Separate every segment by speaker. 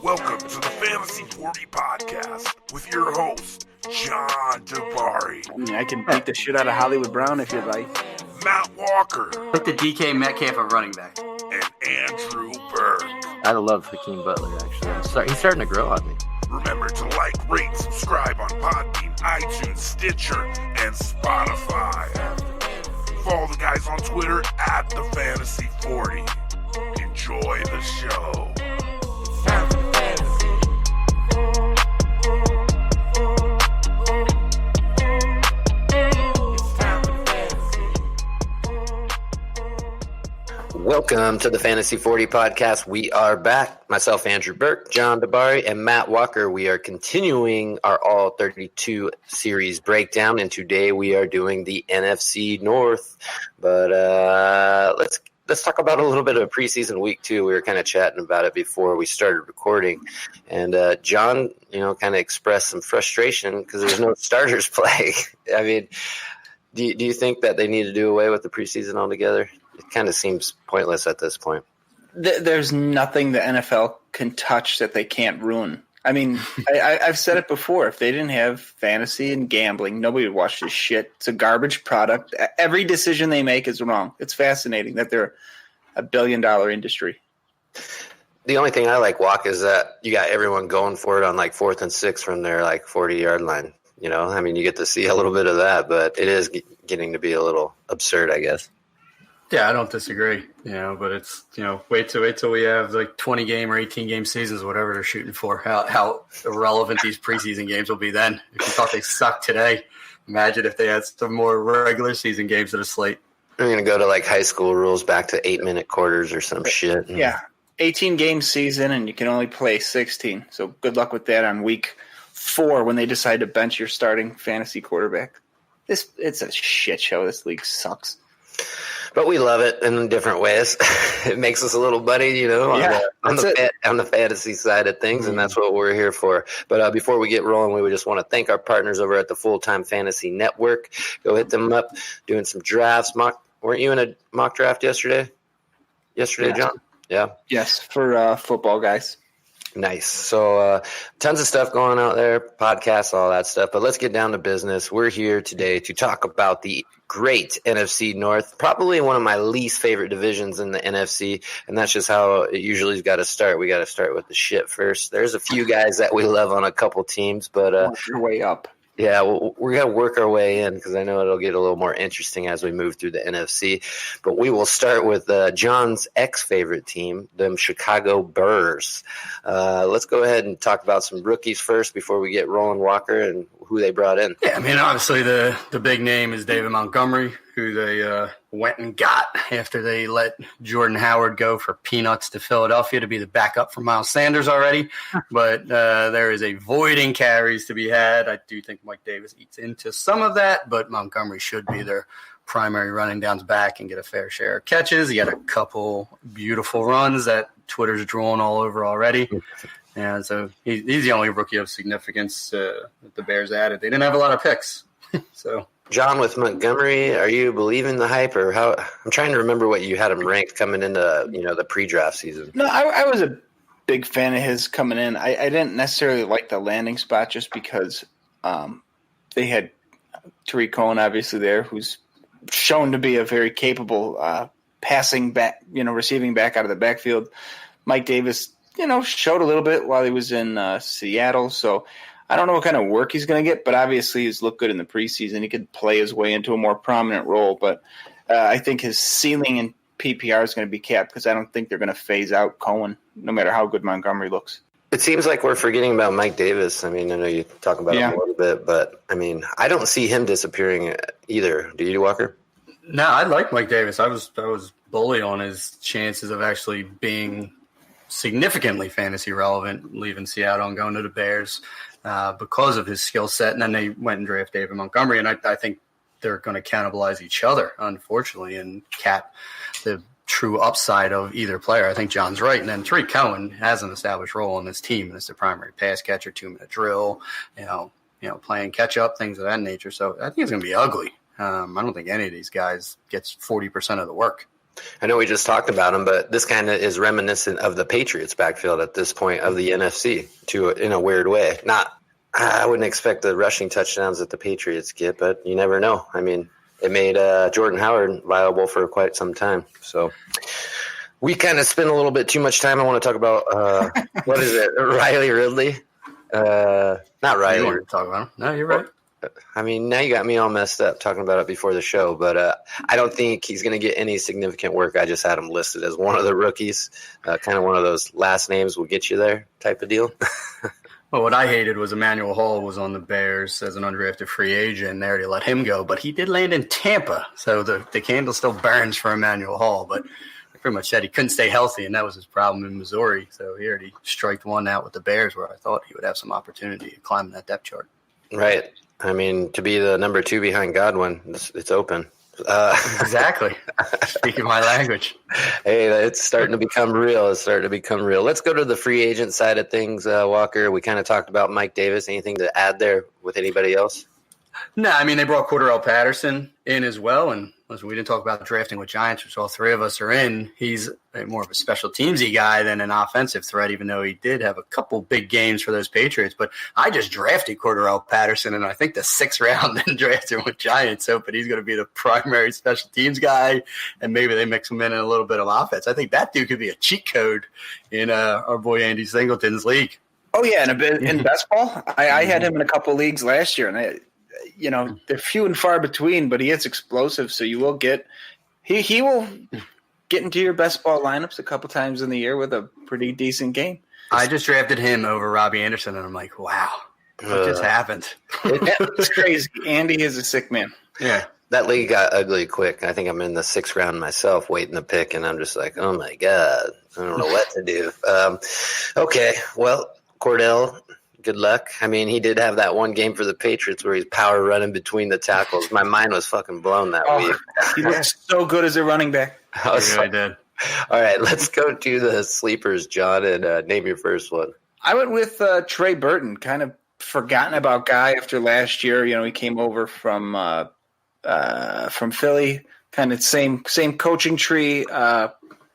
Speaker 1: Welcome to the Fantasy 40 Podcast with your host, John Dabari.
Speaker 2: I mean, I can beat the shit out of Hollywood Brown if you'd like.
Speaker 1: Matt Walker.
Speaker 3: Put the DK Metcalf at running back.
Speaker 1: And Andrew Berg.
Speaker 4: I love Hakeem Butler, actually. He's starting to grow on me.
Speaker 1: Remember to like, rate, subscribe on Podbean, iTunes, Stitcher, and Spotify. Follow the guys on Twitter at the Fantasy 40. Enjoy the show.
Speaker 4: Welcome to the Fantasy 40 Podcast. We are back. Myself, Andrew Burke, John Dabari, and Matt Walker. We are continuing our All 32 series breakdown, and today we are doing the NFC North. But let's talk about a little bit of preseason week 2. We were kind of chatting about it before we started recording, and John, kind of expressed some frustration because there's no starters play. I mean, do you think that they need to do away with the preseason altogether? It kind of seems pointless at this point.
Speaker 2: There's nothing the NFL can touch that they can't ruin. I mean, I've said it before. If they didn't have fantasy and gambling, nobody would watch this shit. It's a garbage product. Every decision they make is wrong. It's fascinating that they're a billion-dollar industry.
Speaker 4: The only thing I like, Walk, is that you got everyone going for it on like 4th and 6 from their 40-yard line. I mean, you get to see a little bit of that, but it is getting to be a little absurd, I guess.
Speaker 3: Yeah, I don't disagree, but it's, wait till we have 20-game or 18-game seasons, whatever they're shooting for, how irrelevant these preseason games will be then. If you thought they sucked today, imagine if they had some more regular season games to the slate.
Speaker 4: They're going to go to high school rules back to 8-minute quarters or some shit.
Speaker 2: Yeah, 18-game season, and you can only play 16. So good luck with that on week 4 when they decide to bench your starting fantasy quarterback. It's a shit show. This league sucks.
Speaker 4: But we love it in different ways. It makes us a little buddy, on the fantasy side of things, and that's what we're here for. But before we get rolling, we would just want to thank our partners over at the Full-Time Fantasy Network. Go hit them up, doing some drafts. Weren't you in a mock draft yesterday? Yesterday,
Speaker 2: yeah.
Speaker 4: John? Yeah.
Speaker 2: Yes, for football guys.
Speaker 4: Nice. So tons of stuff going out there, podcasts, all that stuff. But let's get down to business. We're here today to talk about the great NFC North, probably one of my least favorite divisions in the NFC, and that's just how it usually's got to start. We got to start with the shit first. There's a few guys that we love on a couple teams, but
Speaker 2: work your way up.
Speaker 4: Yeah, we're going to work our way in because I know it'll get a little more interesting as we move through the NFC. But we will start with John's ex-favorite team, them Chicago Bears. Let's go ahead and talk about some rookies first before we get rolling, Walker, and who they brought in.
Speaker 3: Yeah, I mean, obviously the big name is David Montgomery, who they went and got after they let Jordan Howard go for peanuts to Philadelphia to be the backup for Miles Sanders already. But there is a void in carries to be had. I do think Mike Davis eats into some of that, but Montgomery should be their primary running downs back and get a fair share of catches. He had a couple beautiful runs that Twitter's drooling all over already. And so he's the only rookie of significance that the Bears added. They didn't have a lot of picks. So,
Speaker 4: John, with Montgomery, are you believing the hype, or how? I'm trying to remember what you had him ranked coming into the pre-draft season.
Speaker 2: No, I was a big fan of his coming in. I didn't necessarily like the landing spot just because they had Tariq Cohen obviously there, who's shown to be a very capable passing back, receiving back out of the backfield. Mike Davis, showed a little bit while he was in Seattle. So I don't know what kind of work he's going to get, but obviously he's looked good in the preseason. He could play his way into a more prominent role, but I think his ceiling in PPR is going to be capped because I don't think they're going to phase out Cohen, no matter how good Montgomery looks.
Speaker 4: It seems like we're forgetting about Mike Davis. I mean, I know you talk about him a little bit, but I mean, I don't see him disappearing either. Do you, Walker?
Speaker 3: No, I like Mike Davis. I was bully on his chances of actually being significantly fantasy relevant, leaving Seattle and going to the Bears because of his skill set. And then they went and drafted David Montgomery, and I think they're going to cannibalize each other, unfortunately, and cap the true upside of either player. I think John's right. And then Tariq Cohen has an established role on this team, and it's the primary pass catcher, 2-minute drill, playing catch up, things of that nature. So I think it's going to be ugly. I don't think any of these guys gets 40% of the work.
Speaker 4: I know we just talked about him, but this kind of is reminiscent of the Patriots backfield at this point of the NFC in a weird way. I wouldn't expect the rushing touchdowns that the Patriots get, but you never know. I mean, it made Jordan Howard viable for quite some time. So we kind of spent a little bit too much time. I want to talk about, what is it, Riley Ridley? Not Riley.
Speaker 3: You want to talk about him? No, you're right.
Speaker 4: I mean, now you got me all messed up talking about it before the show, but I don't think he's going to get any significant work. I just had him listed as one of the rookies, kind of one of those last names will get you there type of deal.
Speaker 3: Well, what I hated was Emmanuel Hall was on the Bears as an undrafted free agent, and they already let him go. But he did land in Tampa, so the candle still burns for Emmanuel Hall. But I pretty much said he couldn't stay healthy, and that was his problem in Missouri. So he already striked one out with the Bears where I thought he would have some opportunity to climb that depth chart.
Speaker 4: Right. I mean, to be the number 2 behind Godwin, it's open.
Speaker 3: Exactly. Speaking my language.
Speaker 4: Hey, it's starting to become real. Let's go to the free agent side of things, Walker. We kind of talked about Mike Davis. Anything to add there with anybody else?
Speaker 3: No, I mean, they brought Cordarrelle Patterson in as well. And listen, we didn't talk about drafting with Giants, which all three of us are in. He's more of a special teamsy guy than an offensive threat, even though he did have a couple big games for those Patriots. But I just drafted Cordarrelle Patterson, and I think the 6th round then drafted him with Giants, hoping he's going to be the primary special teams guy, and maybe they mix him in a little bit of offense. I think that dude could be a cheat code in our boy Andy Singleton's league.
Speaker 2: Oh, yeah, and a bit in best ball. I had him in a couple leagues last year, and they're few and far between, but he is explosive. So you will get he will get into your best ball lineups a couple times in the year with a pretty decent game.
Speaker 3: I just drafted him over Robbie Anderson, and I'm like, wow, what just happened?
Speaker 2: It's crazy. Andy is a sick man.
Speaker 3: Yeah.
Speaker 4: That league got ugly quick. I think I'm in the 6th round myself waiting to pick, and I'm just like, oh, my God, I don't know what to do. Okay, well, Cordell, good luck. I mean, he did have that one game for the Patriots where he's power running between the tackles. My mind was fucking blown that week.
Speaker 2: He looks so good as a running back.
Speaker 3: He really did.
Speaker 4: All right, let's go to the sleepers, John, and name your first one.
Speaker 2: I went with Trey Burton, kind of forgotten about guy after last year. He came over from Philly, kind of same coaching tree.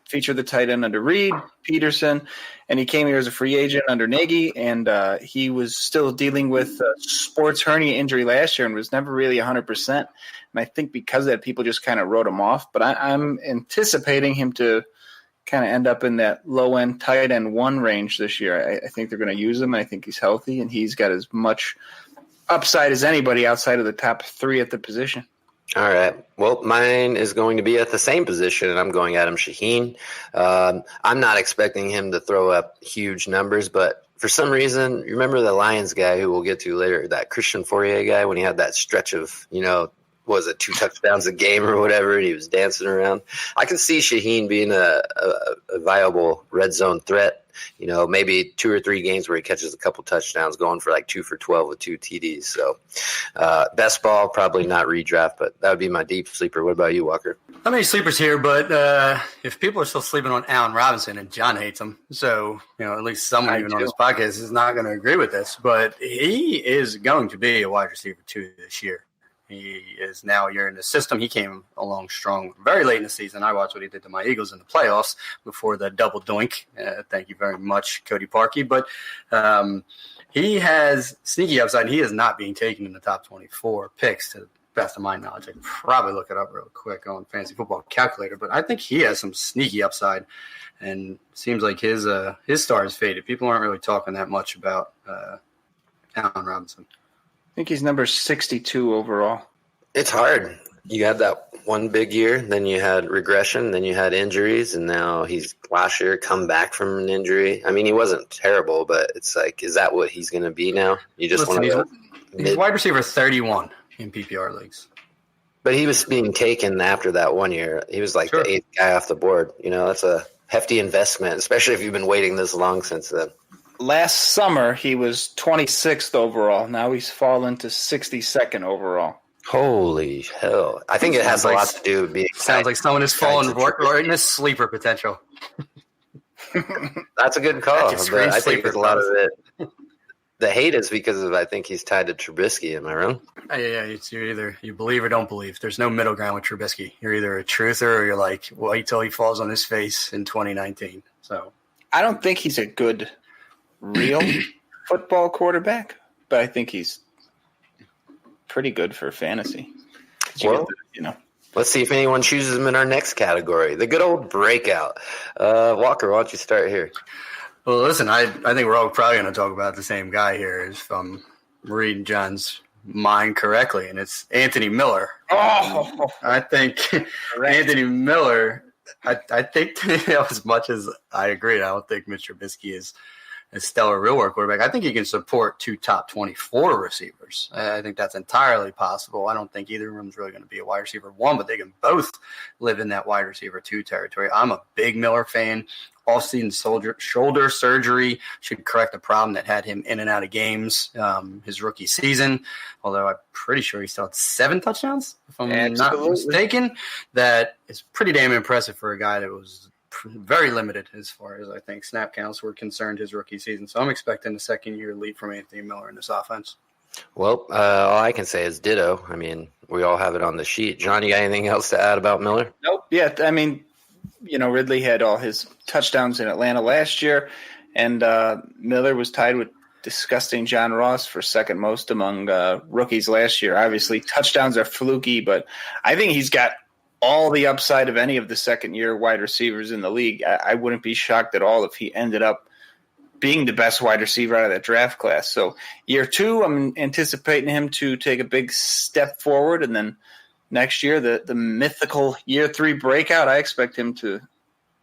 Speaker 2: Featured the tight end under Reed, Peterson, and he came here as a free agent under Nagy, and he was still dealing with a sports hernia injury last year and was never really 100%. And I think because of that, people just kind of wrote him off. But I'm anticipating him to kind of end up in that low-end tight end 1 range this year. I think they're going to use him. I think he's healthy, and he's got as much upside as anybody outside of the top 3 at the position.
Speaker 4: All right. Well, mine is going to be at the same position, and I'm going Adam Shaheen. I'm not expecting him to throw up huge numbers, but for some reason, you remember the Lions guy who we'll get to later, that Christian Fourier guy, when he had that stretch of, was it 2 touchdowns a game or whatever, and he was dancing around. I can see Shaheen being a viable red zone threat. Maybe 2 or 3 games where he catches a couple touchdowns, going for like 2 for 12 with 2 TDs. So best ball, probably not redraft, but that would be my deep sleeper. What about you, Walker?
Speaker 3: Not many sleepers here, but if people are still sleeping on Allen Robinson, and John hates him, so at least someone even on this podcast is not going to agree with this, but he is going to be a wide receiver 2 this year. He is now a year in the system. He came along strong very late in the season. I watched what he did to my Eagles in the playoffs before the double doink. Thank you very much, Cody Parkey. But he has sneaky upside. He is not being taken in the top 24 picks to the best of my knowledge. I can probably look it up real quick on Fantasy Football Calculator. But I think he has some sneaky upside. And seems like his star is faded. People aren't really talking that much about Allen Robinson.
Speaker 2: I think he's number 62 overall.
Speaker 4: It's hard. You had that one big year, then you had regression, then you had injuries, and now he's last year come back from an injury. I mean, he wasn't terrible, but it's like, is that what he's going to be now? You just want to
Speaker 3: he's wide receiver 31 in PPR leagues.
Speaker 4: But he was being taken after that one year. He was like the 8th guy off the board. That's a hefty investment, especially if you've been waiting this long since then.
Speaker 2: Last summer, he was 26th overall. Now he's fallen to 62nd overall.
Speaker 4: Holy hell. I think it has a lot to do with being –
Speaker 3: sounds like someone has fallen right in his sleeper potential.
Speaker 4: That's a good call. But I think there's a lot of it. The hate is because of I think he's tied to Trubisky. Am I wrong?
Speaker 3: Yeah, you're either you believe or don't believe. There's no middle ground with Trubisky. You're either a truther or you're like, wait till he falls on his face in 2019. So
Speaker 2: I don't think he's a good real football quarterback, but I think he's pretty good for fantasy.
Speaker 4: Well, let's see if anyone chooses him in our next category, the good old breakout. Walker, why don't you start here?
Speaker 3: Well, listen, I think we're all probably going to talk about the same guy here, if I'm reading John's mind correctly, and it's Anthony Miller. I think Anthony Miller, I think as much as I agree, I don't think Mr. Trubisky is a stellar real-world quarterback. I think he can support 2 top 24 receivers. I think that's entirely possible. I don't think either of them is really going to be a wide receiver 1, but they can both live in that wide receiver 2 territory. I'm a big Miller fan. Off-season shoulder surgery should correct a problem that had him in and out of games his rookie season, although I'm pretty sure he still had 7 touchdowns, if I'm not mistaken. That is pretty damn impressive for a guy that was very limited as far as I think snap counts were concerned his rookie season. So I'm expecting a second-year leap from Anthony Miller in this offense.
Speaker 4: Well, all I can say is ditto. I mean, we all have it on the sheet. John, you got anything else to add about Miller?
Speaker 2: Nope. Yeah, I mean, Ridley had all his touchdowns in Atlanta last year, and Miller was tied with disgusting John Ross for second most among rookies last year. Obviously, touchdowns are fluky, but I think he's got all the upside of any of the second-year wide receivers in the league. I wouldn't be shocked at all if he ended up being the best wide receiver out of that draft class. So year 2, I'm anticipating him to take a big step forward, and then next year, the mythical year 3 breakout, I expect him to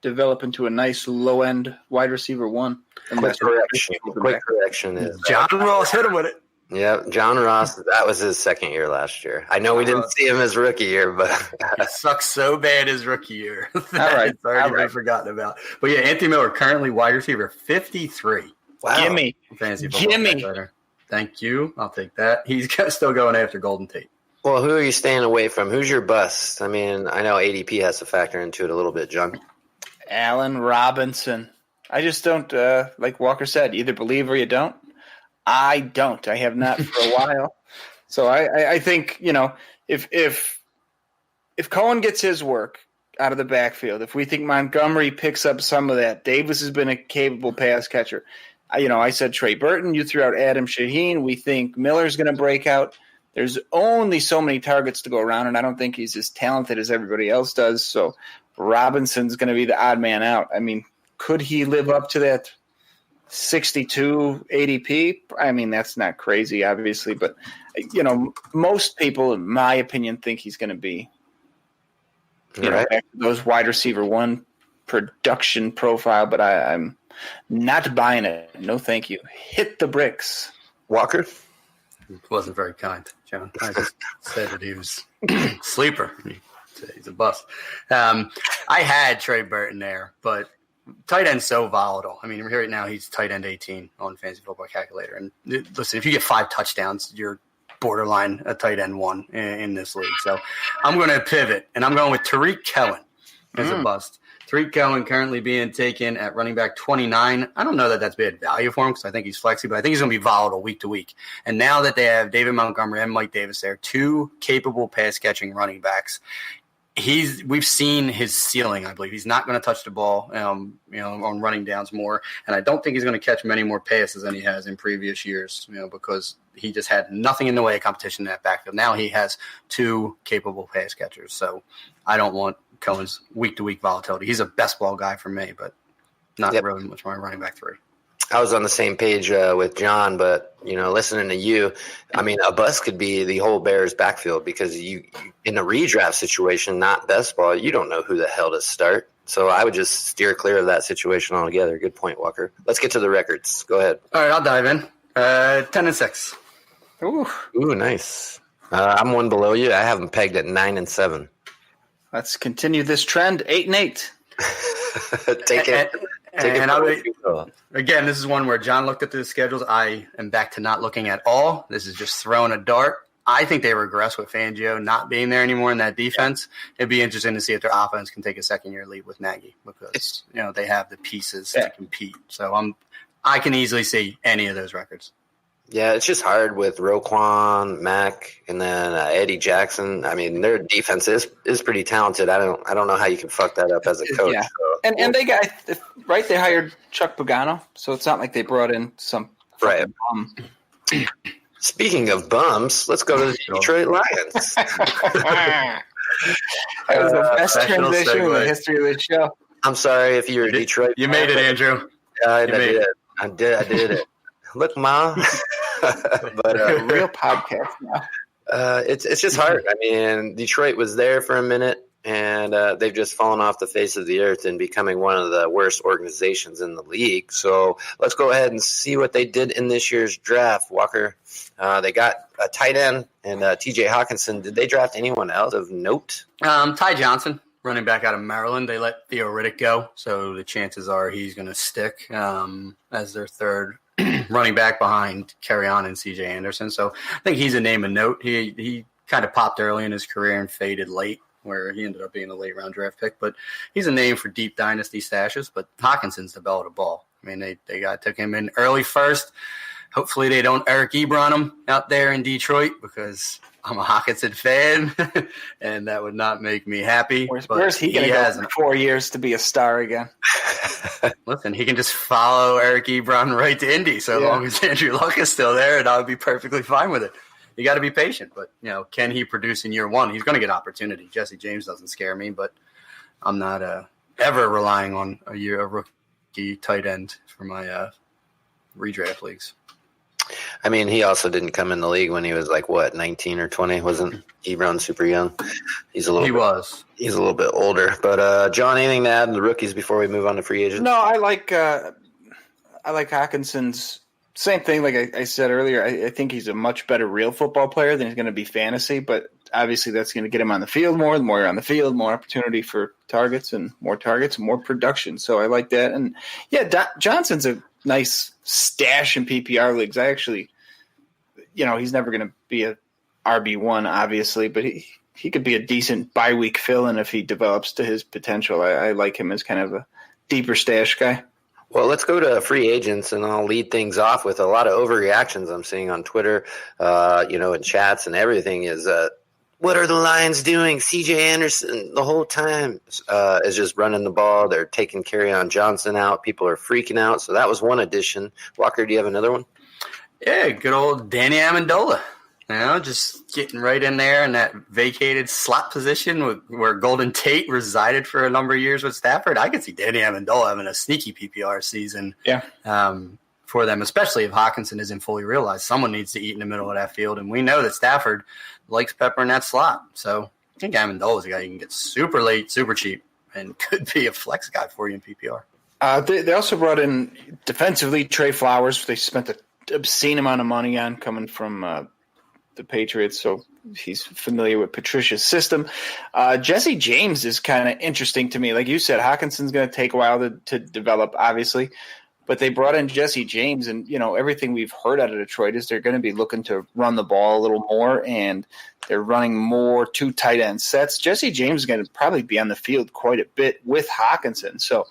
Speaker 2: develop into a nice low-end wide receiver 1.
Speaker 4: Quick correction is
Speaker 3: John Ross hit him with it.
Speaker 4: Yeah, John Ross, that was his second year last year. I know we didn't see him his rookie year, but
Speaker 3: he sucks so bad his rookie year.
Speaker 2: All right.
Speaker 3: It's already been forgotten about. But yeah, Anthony Miller currently wide receiver 53.
Speaker 2: Wow. Gimme.
Speaker 3: Fantasy football. Thank you. I'll take that. He's still going after Golden Tate.
Speaker 4: Well, who are you staying away from? Who's your bust? I mean, I know ADP has to factor into it a little bit, John.
Speaker 2: Allen Robinson. I just don't, like Walker said, either believe or you don't. I don't. I have not for a while. So I think, if Cohen gets his work out of the backfield, if we think Montgomery picks up some of that, Davis has been a capable pass catcher. I said Trey Burton. You threw out Adam Shaheen. We think Miller's going to break out. There's only so many targets to go around, and I don't think he's as talented as everybody else does. So Robinson's going to be the odd man out. I mean, could he live up to that 62 ADP? I mean, that's not crazy, obviously, but most people, in my opinion, think he's going to be back to those wide receiver 1 production profile, but I'm not buying it. No, thank you. Hit the bricks.
Speaker 4: Walker?
Speaker 3: Wasn't very kind, John. I just said that he was sleeper. He's a bust. I had Trey Burton there, but tight end's so volatile. I mean, right now he's tight end 18 on Fantasy Football Calculator. And listen, if you get 5 touchdowns, you're borderline a tight end 1 in this league. So I'm going to pivot, and I'm going with Tariq Cohen as a bust. Tariq Cohen currently being taken at running back 29. I don't know that that's bad value for him because I think he's flexible, but I think he's going to be volatile week to week. And now that they have David Montgomery and Mike Davis there, 2 capable pass-catching running backs, we've seen his ceiling, I believe. He's not going to touch the ball, on running downs more. And I don't think he's going to catch many more passes than he has in previous years, because he just had nothing in the way of competition in that backfield. Now he has 2 capable pass catchers. So I don't want Cohen's week-to-week volatility. He's a best ball guy for me, but not really much more running back 3.
Speaker 4: I was on the same page with John, but, listening to you, I mean, a bust could be the whole Bears backfield because you in a redraft situation, not best ball, you don't know who the hell to start. So I would just steer clear of that situation altogether. Good point, Walker. Let's get to the records. Go ahead.
Speaker 3: All right, I'll dive in. 10-6.
Speaker 4: Ooh, nice. I'm 1 below you. I have them pegged at 9-7.
Speaker 2: Let's continue this trend. 8-8.
Speaker 4: Take it.
Speaker 3: Again, this is one where John looked at the schedules. I am back to not looking at all. This is just throwing a dart. I think they regress with Fangio not being there anymore in that defense. It'd be interesting to see if their offense can take a second-year lead with Nagy because they have the pieces to compete. So I can easily see any of those records.
Speaker 4: Yeah, it's just hard with Roquan, Mack, and then Eddie Jackson. I mean, their defense is pretty talented. I don't know how you can fuck that up as a coach.
Speaker 2: Yeah,
Speaker 4: So,
Speaker 2: and they got right. They hired Chuck Pagano, so it's not like they brought in some
Speaker 4: right.
Speaker 2: bum.
Speaker 4: Speaking of bums, let's go to the Detroit Lions.
Speaker 2: That was the best transition in the history of the show.
Speaker 4: I'm sorry if you're a Detroit.
Speaker 3: You made it, Andrew.
Speaker 4: I did it. Look, Ma. But
Speaker 2: real podcast now.
Speaker 4: It's just hard. I mean, Detroit was there for a minute, and they've just fallen off the face of the earth and becoming one of the worst organizations in the league. So let's go ahead and see what they did in this year's draft, Walker. They got a tight end and T.J. Hawkinson. Did they draft anyone else of note?
Speaker 3: Ty Johnson, running back out of Maryland. They let Theo Riddick go, so the chances are he's going to stick as their third running back behind Kerryon and C.J. Anderson. So I think he's a name of note. He kind of popped early in his career and faded late, where he ended up being a late-round draft pick. But he's a name for deep dynasty stashes. But Hawkinson's the bell of the ball. I mean, they took him in early first. Hopefully they don't Eric Ebron him out there in Detroit, because I'm a Hawkinson fan, and that would not make me happy.
Speaker 2: Where's he going to go for 4 years to be a star again?
Speaker 3: Listen, he can just follow Eric Ebron right to Indy, so long as Andrew Luck is still there, and I would be perfectly fine with it. You got to be patient, but can he produce in year one? He's going to get opportunity. Jesse James doesn't scare me, but I'm not ever relying on a rookie tight end for my redraft leagues.
Speaker 4: I mean, he also didn't come in the league when he was 19 or 20. Wasn't Ebron super young? He's a little bit older. But John, anything to add to the rookies before we move on to free agents?
Speaker 2: No, I like Hawkinson's. Same thing, like I said earlier. I think he's a much better real football player than he's going to be fantasy. But obviously, that's going to get him on the field more. The more you're on the field, more opportunity for targets, and more production. So I like that. And Johnson's a nice stash in PPR leagues. I actually, he's never going to be a RB1, obviously, but he could be a decent bye-week fill-in if he develops to his potential. I like him as kind of a deeper stash guy.
Speaker 4: Well, let's go to free agents, and I'll lead things off with a lot of overreactions I'm seeing on Twitter, in chats and everything is, what are the Lions doing? C.J. Anderson the whole time is just running the ball. They're taking Kerryon Johnson out. People are freaking out. So that was one addition. Walker, do you have another one?
Speaker 3: Yeah, good old Danny Amendola. Just getting right in there in that vacated slot position where Golden Tate resided for a number of years with Stafford. I could see Danny Amendola having a sneaky PPR season for them, especially if Hawkinson isn't fully realized. Someone needs to eat in the middle of that field, and we know that Stafford likes pepper in that slot. So I think Amendola is a guy you can get super late, super cheap, and could be a flex guy for you in PPR.
Speaker 2: They also brought in defensively Trey Flowers. They spent an obscene amount of money on, coming from the Patriots, so he's familiar with Patricia's system. Jesse James is kind of interesting to me. Like you said, Hawkinson's going to take a while to develop, obviously, but they brought in Jesse James, and everything we've heard out of Detroit is they're going to be looking to run the ball a little more, and they're running more two tight end sets. Jesse James is going to probably be on the field quite a bit with Hawkinson, so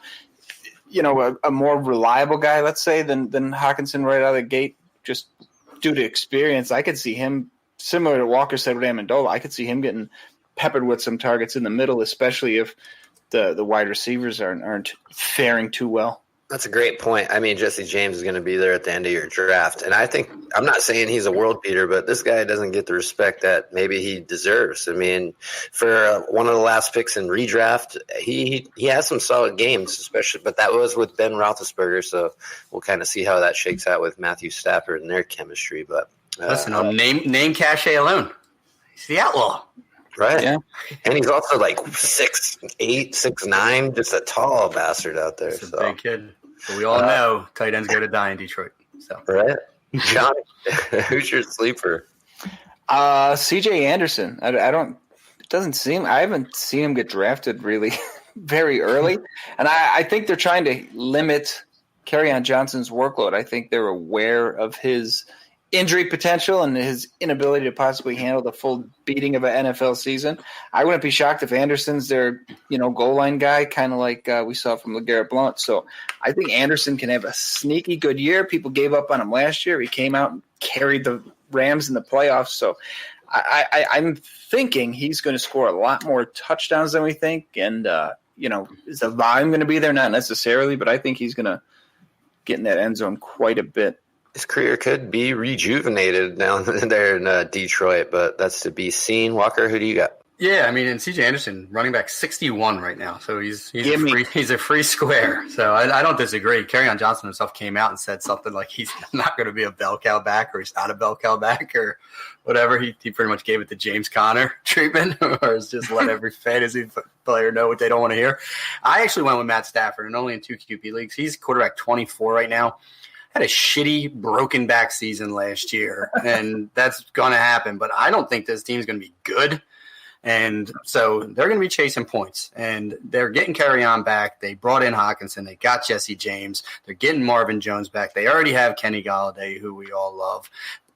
Speaker 2: a more reliable guy, let's say, than Hawkinson right out of the gate, just due to experience. I could see him, similar to Walker said with Amendola, I could see him getting peppered with some targets in the middle, especially if the wide receivers aren't faring too well.
Speaker 4: That's a great point. I mean, Jesse James is going to be there at the end of your draft. And I think – I'm not saying he's a world beater, but this guy doesn't get the respect that maybe he deserves. I mean, for one of the last picks in redraft, he has some solid games, especially – but that was with Ben Roethlisberger, so we'll kind of see how that shakes out with Matthew Stafford and their chemistry. But
Speaker 3: listen, on name cachet alone, he's the outlaw.
Speaker 4: Right. Yeah. And he's also 6'8", 6'9", just a tall bastard out there.
Speaker 3: He's a big kid. But we all know tight ends go to die in Detroit. So.
Speaker 4: Right. John, who's your sleeper?
Speaker 2: C.J. Anderson. I haven't seen him get drafted really very early. And I think they're trying to limit Kerryon Johnson's workload. I think they're aware of his injury potential and his inability to possibly handle the full beating of an NFL season. I wouldn't be shocked if Anderson's their, goal line guy, kind of like we saw from LeGarrette Blount. So I think Anderson can have a sneaky good year. People gave up on him last year. He came out and carried the Rams in the playoffs. So I'm thinking he's going to score a lot more touchdowns than we think. And, is the volume going to be there? Not necessarily, but I think he's going to get in that end zone quite a bit.
Speaker 4: His career could be rejuvenated down there in Detroit, but that's to be seen. Walker, who do you got?
Speaker 3: Yeah, I mean, and C.J. Anderson, running back 61 right now, so he's a free square. So I don't disagree. Kerryon Johnson himself came out and said something like he's not going to be a bell cow back, or he's not a bell cow back, or whatever. He pretty much gave it the James Conner treatment, or is just let every fantasy player know what they don't want to hear. I actually went with Matt Stafford, and only in 2 QB leagues. He's quarterback 24 right now. Had a shitty broken back season last year, and that's going to happen. But I don't think this team's going to be good. And so they're going to be chasing points, and they're getting Kerryon back. They brought in Hawkinson. They got Jesse James. They're getting Marvin Jones back. They already have Kenny Golladay, who we all love.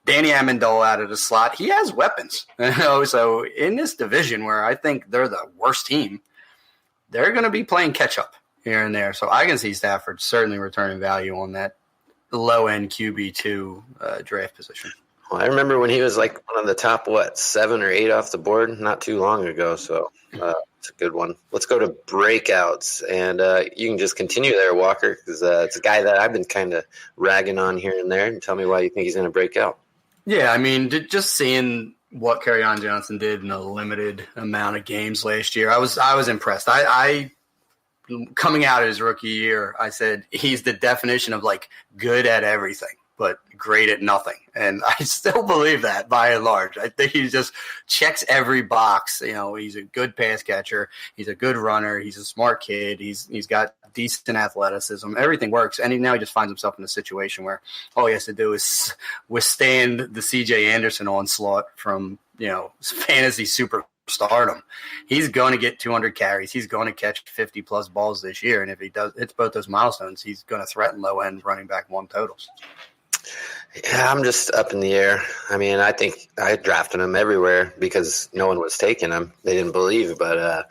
Speaker 3: Danny Amendola out of the slot. He has weapons. So in this division where I think they're the worst team, they're going to be playing catch-up here and there. So I can see Stafford certainly returning value on that low-end QB2 draft position.
Speaker 4: Well, I remember when he was like one of the top, 7 or 8 off the board not too long ago. So it's a good one. Let's go to breakouts. And you can just continue there, Walker, because it's a guy that I've been kind of ragging on here and there. And tell me why you think he's going to break out.
Speaker 3: Yeah, I mean, just seeing what Kerryon Johnson did in a limited amount of games last year, I was impressed. I coming out of his rookie year, I said he's the definition of like good at everything, but great at nothing. And I still believe that by and large. I think he just checks every box. You know, he's a good pass catcher. He's a good runner. He's a smart kid. He's got decent athleticism. Everything works. And now he just finds himself in a situation where all he has to do is withstand the C.J. Anderson onslaught from, fantasy superstardom. He's going to get 200 carries. He's going to catch 50-plus balls this year. And if he hits both those milestones, he's going to threaten low-end running back 1 totals.
Speaker 4: Yeah, I'm just up in the air. I mean, I think I drafted him everywhere because no one was taking him. They didn't believe, but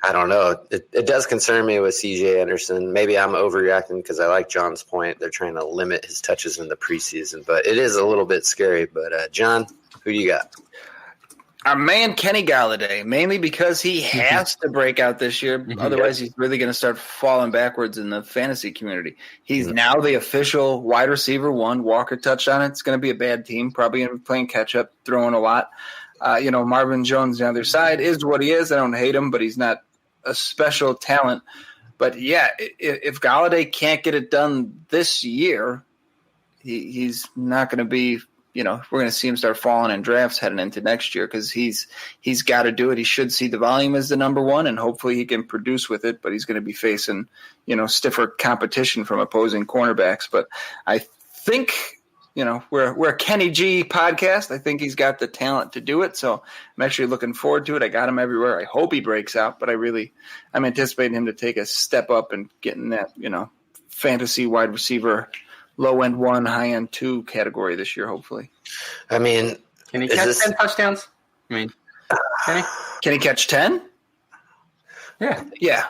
Speaker 4: I don't know. It does concern me with C.J. Anderson. Maybe I'm overreacting because I like John's point. They're trying to limit his touches in the preseason, but it is a little bit scary. But, John, who do you got?
Speaker 2: Our man Kenny Golladay, mainly because he has to break out this year. Otherwise, he's really going to start falling backwards in the fantasy community. He's now the official wide receiver 1. Walker touched on it. It's going to be a bad team, probably going to be playing catch-up, throwing a lot. Marvin Jones on the other side is what he is. I don't hate him, but he's not a special talent. But, yeah, if Golladay can't get it done this year, he's not going to be – we're going to see him start falling in drafts heading into next year because he's got to do it. He should see the volume as the number 1, and hopefully he can produce with it, but he's going to be facing, stiffer competition from opposing cornerbacks. But I think, we're a Kenny G podcast. I think he's got the talent to do it, so I'm actually looking forward to it. I got him everywhere. I hope he breaks out, but I'm anticipating him to take a step up and get in that, fantasy wide receiver low-end 1, high-end 2 category this year, hopefully.
Speaker 4: I mean,
Speaker 3: can he catch 10 touchdowns? Can
Speaker 2: he catch 10? Yeah.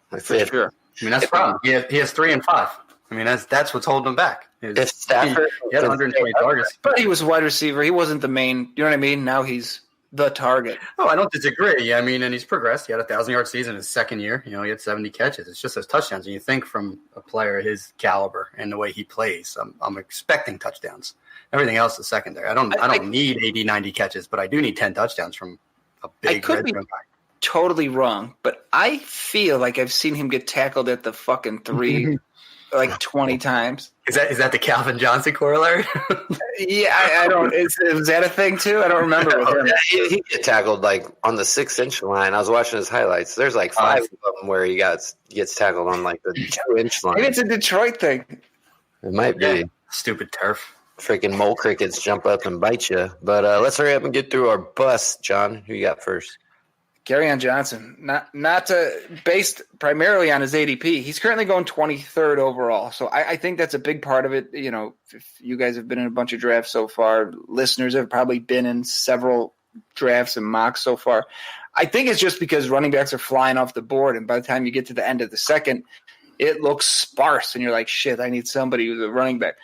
Speaker 2: For sure.
Speaker 3: I mean, that's the problem. He has 3 and 5. I mean, that's what's holding him back.
Speaker 4: If Stafford
Speaker 3: he had 120 targets.
Speaker 2: But he was a wide receiver. He wasn't the main, you know what I mean? Now he's the target.
Speaker 3: Oh, I don't disagree. I mean, and he's progressed. He had a 1,000-yard season his second year. He had 70 catches. It's just those touchdowns. And you think from a player his caliber and the way he plays, I'm expecting touchdowns. Everything else is secondary. I don't need 80, 90 catches, but I do need 10 touchdowns from a big red zone guy.
Speaker 2: Totally wrong, but I feel like I've seen him get tackled at the fucking 3 like 20 times.
Speaker 3: Is that the Calvin Johnson corollary?
Speaker 2: Yeah, I don't. Is that a thing too? I don't remember with him.
Speaker 4: He get tackled like on the 6-inch line. I was watching his highlights. There's like 5 of them where he gets tackled on like the 2-inch line.
Speaker 2: Maybe it's a Detroit thing.
Speaker 4: It might be.
Speaker 3: Stupid turf.
Speaker 4: Freaking mole crickets jump up and bite you. But let's hurry up and get through our bust. John, who you got first?
Speaker 2: Kerryon Johnson, not based primarily on his ADP. He's currently going 23rd overall. So I think that's a big part of it. If you guys have been in a bunch of drafts so far, listeners have probably been in several drafts and mocks so far. I think it's just because running backs are flying off the board, and by the time you get to the end of the second, it looks sparse, and you're like, shit, I need somebody who's a running back.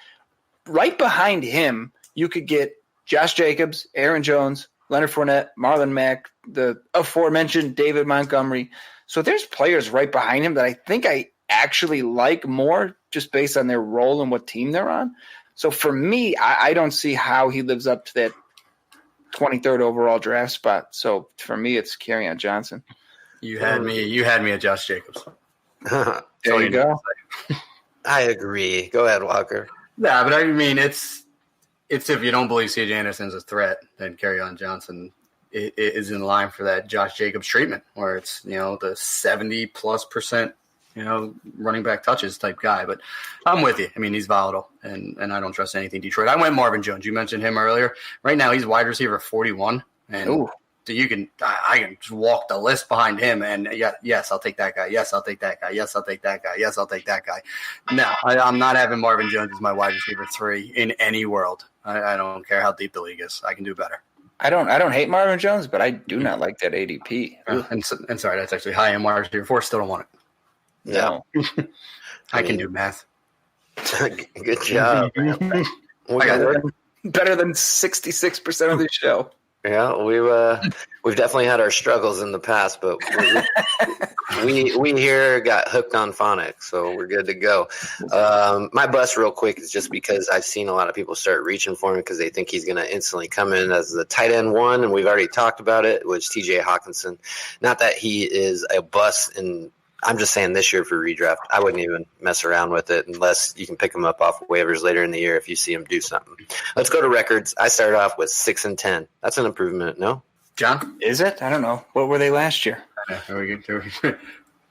Speaker 2: Right behind him you could get Josh Jacobs, Aaron Jones, Leonard Fournette, Marlon Mack, the aforementioned David Montgomery. So there's players right behind him that I think I actually like more just based on their role and what team they're on. So for me, I don't see how he lives up to that 23rd overall draft spot. So for me, it's Kerryon Johnson.
Speaker 3: You had me at Josh Jacobs.
Speaker 2: There you go.
Speaker 4: I agree. Go ahead, Walker.
Speaker 3: Yeah, but I mean, it's if you don't believe C.J. Anderson's a threat, then Kerryon Johnson is in line for that Josh Jacobs treatment, where it's the 70+%, running back touches type guy. But I'm with you. I mean, he's volatile, and I don't trust anything Detroit. I went Marvin Jones. You mentioned him earlier. Right now, he's wide receiver 41, and I can just walk the list behind him, and yes, I'll take that guy. Yes, I'll take that guy. Yes, I'll take that guy. Yes, I'll take that guy. No, I'm not having Marvin Jones as my wide receiver 3 in any world. I don't care how deep the league is. I can do better.
Speaker 2: I don't hate Marvin Jones, but I do not like that ADP.
Speaker 3: And sorry, that's actually high in wide receiver 4. Still don't want it.
Speaker 2: No.
Speaker 3: I can do math.
Speaker 4: Good job.
Speaker 2: Better than 66% of the show.
Speaker 4: Yeah, we've definitely had our struggles in the past, but we here got hooked on phonics, so we're good to go. My bust real quick is just because I've seen a lot of people start reaching for him because they think he's going to instantly come in as the tight end 1, and we've already talked about it, which T.J. Hawkinson. Not that he is a bust in – I'm just saying this year for redraft, I wouldn't even mess around with it unless you can pick him up off waivers later in the year if you see him do something. Let's go to records. I started off with 6-10. That's an improvement, no?
Speaker 3: John?
Speaker 2: Is it? I don't know. What were they last year?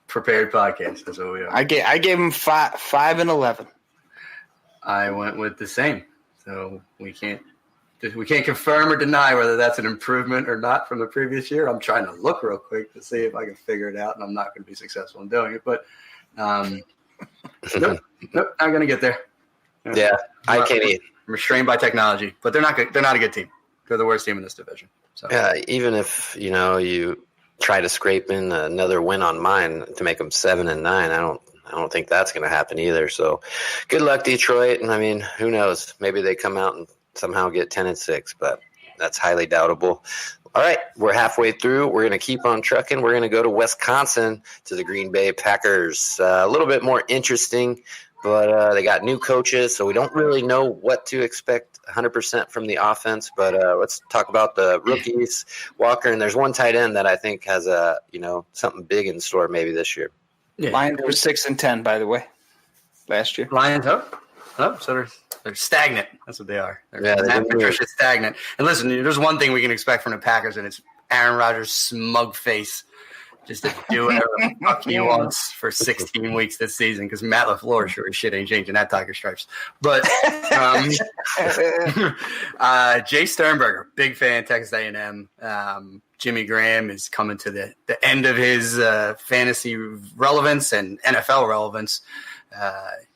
Speaker 3: Prepared podcast. That's what we are.
Speaker 2: I gave him 5-11.
Speaker 3: I went with the same. So we can't confirm or deny whether that's an improvement or not from the previous year. I'm trying to look real quick to see if I can figure it out, and I'm not going to be successful in doing it. But nope, not going to get there.
Speaker 4: Yeah, I can't eat.
Speaker 3: I'm restrained by technology, but they're not good. They're not a good team. They're the worst team in this division. So
Speaker 4: yeah, even if you try to scrape in another win on mine to make them 7-9, I don't think that's going to happen either. So good luck, Detroit. And I mean, who knows? Maybe they come out and somehow get 10-6, but that's highly doubtable. All right, we're halfway through. We're going to keep on trucking. We're going to go to Wisconsin to the Green Bay Packers. A little bit more interesting, but they got new coaches, so we don't really know what to expect 100% from the offense. But let's talk about the rookies, Walker. And there's one tight end that I think has something big in store maybe this year.
Speaker 3: Yeah.
Speaker 2: Lions were 6-10, by the way, last year.
Speaker 3: Lions up. So they're stagnant. That's what they are. They're Patricia stagnant. And listen, there's one thing we can expect from the Packers, and it's Aaron Rodgers' smug face just to do whatever the fuck he wants for 16 weeks this season, because Matt LaFleur sure as shit ain't changing that Tiger Stripes. But Jay Sternberger, big fan, Texas A&M. Jimmy Graham is coming to the end of his fantasy relevance and NFL relevance.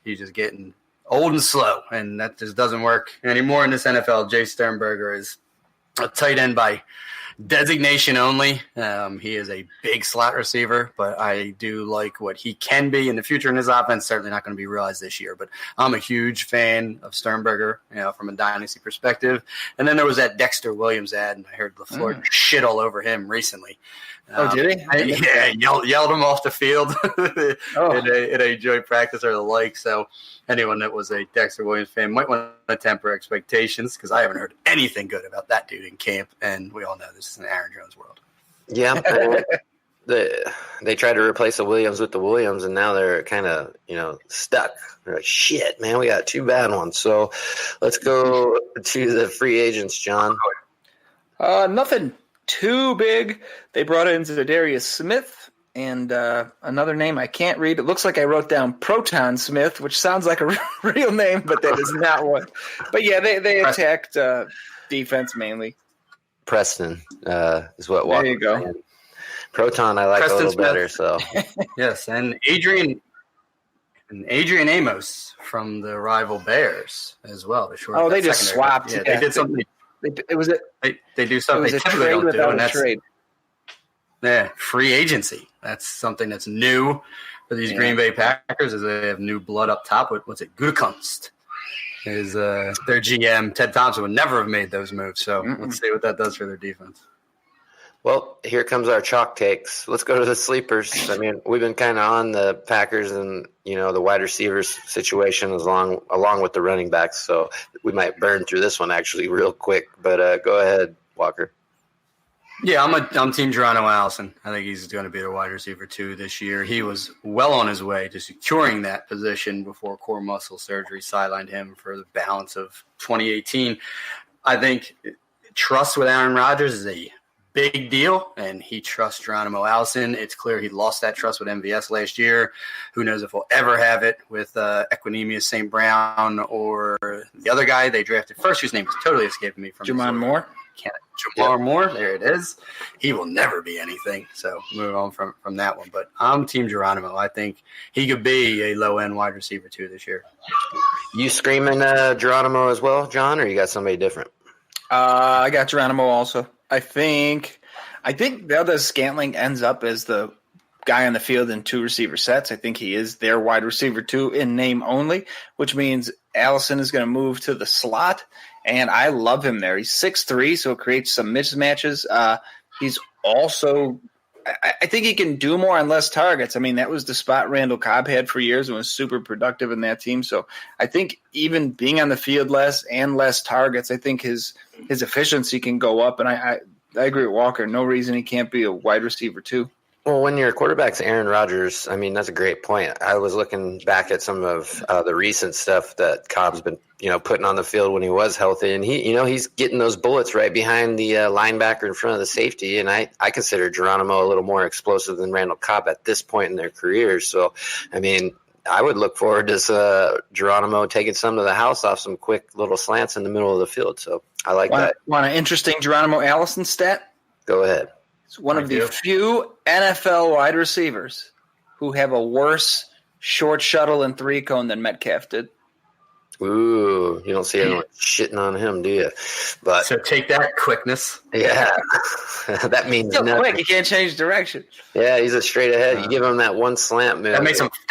Speaker 3: He's just getting old and slow, and that just doesn't work anymore in this NFL. Jay Sternberger is a tight end by designation only. He is a big slot receiver, but I do like what he can be in the future in his offense. Certainly not going to be realized this year, but I'm a huge fan of Sternberger, from a dynasty perspective. And then there was that Dexter Williams ad, and I heard LaFleur shit all over him recently.
Speaker 2: Did he?
Speaker 3: Yeah, yelled him off the field in a joint practice or the like. So anyone that was a Dexter Williams fan might want to temper expectations, because I haven't heard anything good about that dude in camp, and we all know this is an Aaron Jones world.
Speaker 4: Yeah, they tried to replace the Williams with the Williams, and now they're kind of stuck. They're like, shit, man, we got 2 bad ones. So let's go to the free agents, John.
Speaker 2: Nothing too big. They brought in Zadarius Smith and another name I can't read. It looks like I wrote down Proton Smith, which sounds like a real name, but that is not one. But yeah, they attacked defense mainly.
Speaker 4: Preston is what Walker.
Speaker 2: There you go.
Speaker 4: Saying. Proton I like Preston a little Smith. Better. So
Speaker 3: yes, and Adrian Amos from the rival Bears as well.
Speaker 2: They just swapped.
Speaker 3: Yeah, they did something. They do something they typically don't do, and that's trade. Yeah, free agency. That's something that's new for these Green Bay Packers, is they have new blood up top with, Gutekunst. their GM, Ted Thompson, would never have made those moves. So let's see what that does for their defense.
Speaker 4: Well, here comes our chalk takes. Let's go to the sleepers. I mean, we've been kind of on the Packers and, the wide receivers situation along with the running backs. So we might burn through this one actually real quick. But go ahead, Walker.
Speaker 3: Yeah, I'm Team Geronimo Allison. I think he's going to be the wide receiver 2 this year. He was well on his way to securing that position before core muscle surgery sidelined him for the balance of 2018. I think trust with Aaron Rodgers is a big deal, and he trusts Geronimo Allison. It's clear he lost that trust with MVS last year. Who knows if we'll ever have it with Equinemius St. Brown or the other guy they drafted first, whose name is totally escaping me from
Speaker 2: Jamon Moore.
Speaker 3: Jamar Moore, there it is. He will never be anything. So move on from that one. But I'm Team Geronimo. I think he could be a low-end wide receiver 2 this year.
Speaker 4: You screaming Geronimo as well, John, or you got somebody different?
Speaker 2: I got Geronimo also. I think Valdez Scantling ends up as the guy on the field in 2 receiver sets. I think he is their wide receiver 2 in name only, which means Allison is going to move to the slot. And I love him there. He's 6'3", so it creates some mismatches. He's also – I think he can do more on less targets. I mean, that was the spot Randall Cobb had for years and was super productive in that team. So I think even being on the field less and less targets, I think his efficiency can go up. And I agree with Walker. No reason he can't be a wide receiver too.
Speaker 4: Well, when your quarterback's Aaron Rodgers, I mean, that's a great point. I was looking back at some of the recent stuff that Cobb's been, putting on the field when he was healthy, and he's getting those bullets right behind the linebacker in front of the safety. And I consider Geronimo a little more explosive than Randall Cobb at this point in their careers. So, I mean, I would look forward to Geronimo taking some of the house off some quick little slants in the middle of the field. So I like that.
Speaker 2: Want an interesting Geronimo Allison stat?
Speaker 4: Go ahead.
Speaker 2: It's one of the few NFL wide receivers who have a worse short shuttle and 3-cone than Metcalf did.
Speaker 4: Ooh, you don't see anyone shitting on him, do you? But
Speaker 3: so take that, quickness.
Speaker 4: Yeah, that means
Speaker 2: still
Speaker 4: nothing.
Speaker 2: Quick. He can't change direction.
Speaker 4: Yeah, he's a straight ahead. You give him that one slant move.
Speaker 3: That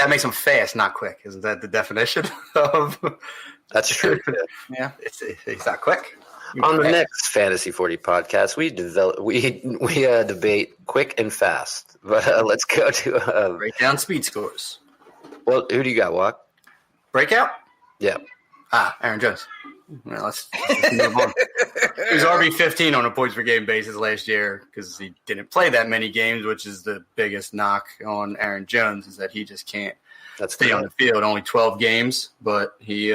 Speaker 3: makes him fast, not quick. Isn't that the definition of?
Speaker 4: That's true.
Speaker 2: Yeah,
Speaker 3: it's not quick.
Speaker 4: On the next Fantasy 40 podcast, we debate quick and fast. But let's go to
Speaker 3: break down speed scores.
Speaker 4: Well, who do you got, Walk?
Speaker 3: Breakout?
Speaker 4: Yeah.
Speaker 3: Aaron Jones. Well, let's move on. He was RB15 on a points per game basis last year because he didn't play that many games, which is the biggest knock on Aaron Jones is that he just can't stay on the field. Only 12 games, but he